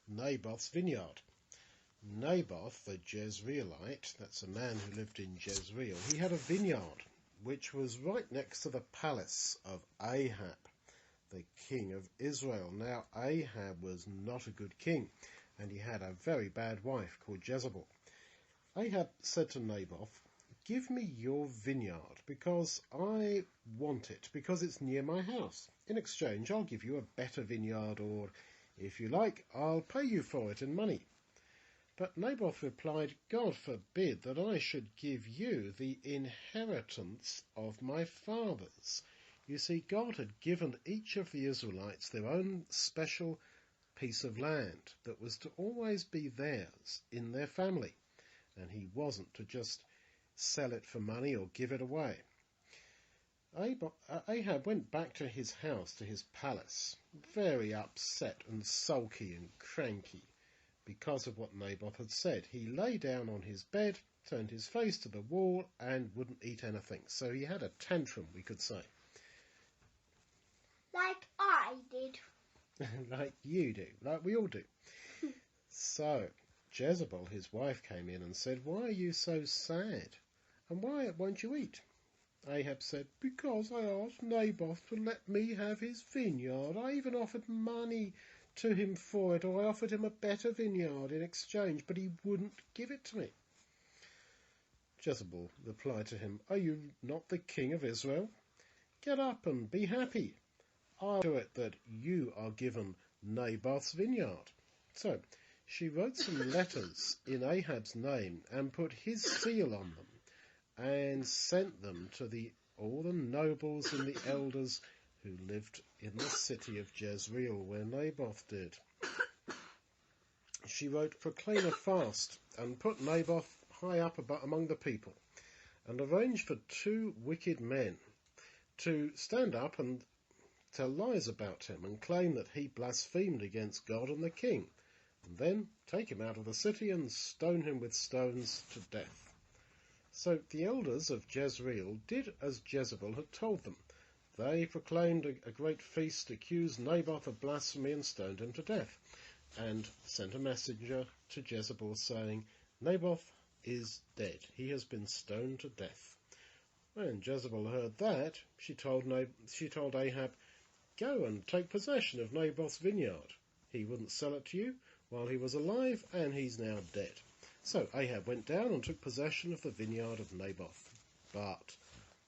Naboth's Vineyard. Naboth, the Jezreelite, that's a man who lived in Jezreel, he had a vineyard which was right next to the palace of Ahab, the king of Israel. Now, Ahab was not a good king, and he had a very bad wife called Jezebel. Ahab said to Naboth, "Give me your vineyard, because I want it, because it's near my house. In exchange, I'll give you a better vineyard, or, if you like, I'll pay you for it in money." But Naboth replied, "God forbid that I should give you the inheritance of my fathers." You see, God had given each of the Israelites their own special piece of land that was to always be theirs in their family, and he wasn't to just sell it for money or give it away. Ahab went back to his house, to his palace, very upset and sulky and cranky because of what Naboth had said. He lay down on his bed, turned his face to the wall, and wouldn't eat anything. So he had a tantrum, we could say. Like I did. Like you do, like we all do. So Jezebel, his wife, came in and said, "Why are you so sad? And why won't you eat?" Ahab said, "Because I asked Naboth to let me have his vineyard. I even offered money to him for it, or I offered him a better vineyard in exchange, but he wouldn't give it to me." Jezebel replied to him, "Are you not the king of Israel? Get up and be happy. I'll do it that you are given Naboth's vineyard." So she wrote some letters in Ahab's name and put his seal on them and sent them to all the nobles and the elders who lived in the city of Jezreel, where Naboth did. She wrote, "Proclaim a fast and put Naboth high up among the people, and arrange for 2 wicked men to stand up and tell lies about him and claim that he blasphemed against God and the king, and then take him out of the city and stone him with stones to death." So the elders of Jezreel did as Jezebel had told them. They proclaimed a great feast, accused Naboth of blasphemy, and stoned him to death, and sent a messenger to Jezebel saying, "Naboth is dead. He has been stoned to death." When Jezebel heard that, she told Ahab, "Go and take possession of Naboth's vineyard. He wouldn't sell it to you while he was alive, and he's now dead." So Ahab went down and took possession of the vineyard of Naboth. But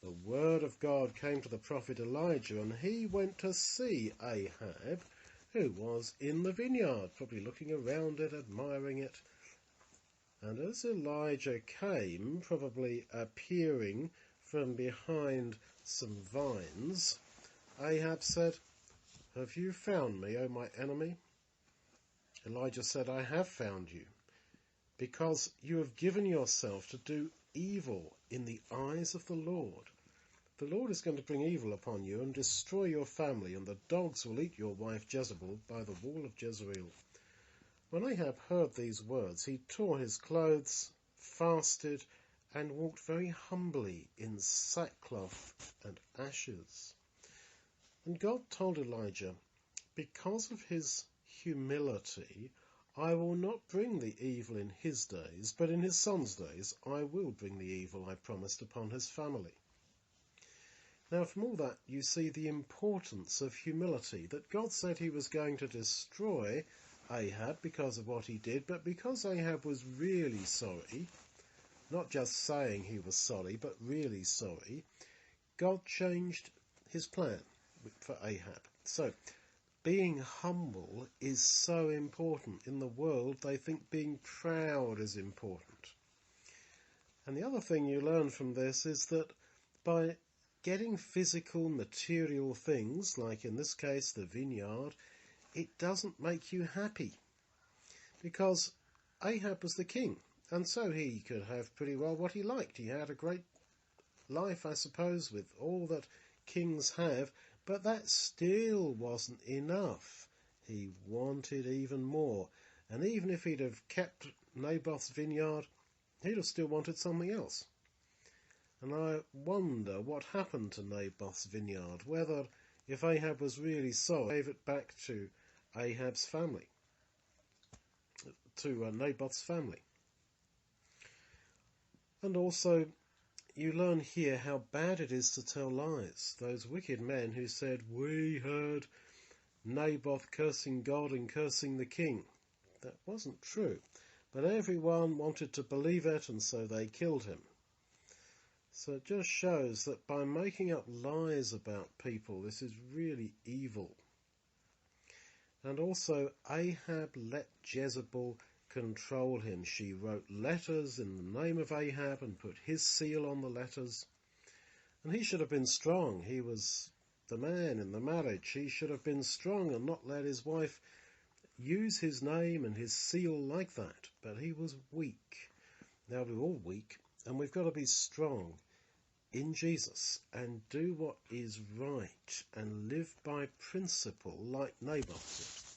the word of God came to the prophet Elijah, and he went to see Ahab, who was in the vineyard, probably looking around it, admiring it. And as Elijah came, probably appearing from behind some vines, Ahab said, "Have you found me, O my enemy?" Elijah said, "I have found you, because you have given yourself to do evil in the eyes of the Lord. The Lord is going to bring evil upon you and destroy your family, and the dogs will eat your wife Jezebel by the wall of Jezreel." When Ahab heard these words, he tore his clothes, fasted, and walked very humbly in sackcloth and ashes. And God told Elijah, "Because of his humility, I will not bring the evil in his days, but in his son's days I will bring the evil I promised upon his family." Now, from all that, you see the importance of humility, that God said he was going to destroy Ahab because of what he did, but because Ahab was really sorry, not just saying he was sorry, but really sorry, God changed his plan for Ahab. So, being humble is so important. In the world, they think being proud is important. And the other thing you learn from this is that by getting physical, material things, like in this case the vineyard, it doesn't make you happy. Because Ahab was the king, and so he could have pretty well what he liked. He had a great life, I suppose, with all that kings have, but that still wasn't enough. He wanted even more. And even if he'd have kept Naboth's vineyard, he'd have still wanted something else. And I wonder what happened to Naboth's vineyard, whether, if Ahab was really sorry, gave it back to Ahab's family. to Naboth's family. And also, you learn here how bad it is to tell lies. Those wicked men who said, "We heard Naboth cursing God and cursing the king." That wasn't true, but everyone wanted to believe it, and so they killed him. So it just shows that by making up lies about people, this is really evil. And also, Ahab let Jezebel control him. She wrote letters in the name of Ahab and put his seal on the letters. And he should have been strong. He was the man in the marriage. He should have been strong and not let his wife use his name and his seal like that. But he was weak. Now we're all weak, and we've got to be strong in Jesus and do what is right and live by principle like Naboth did.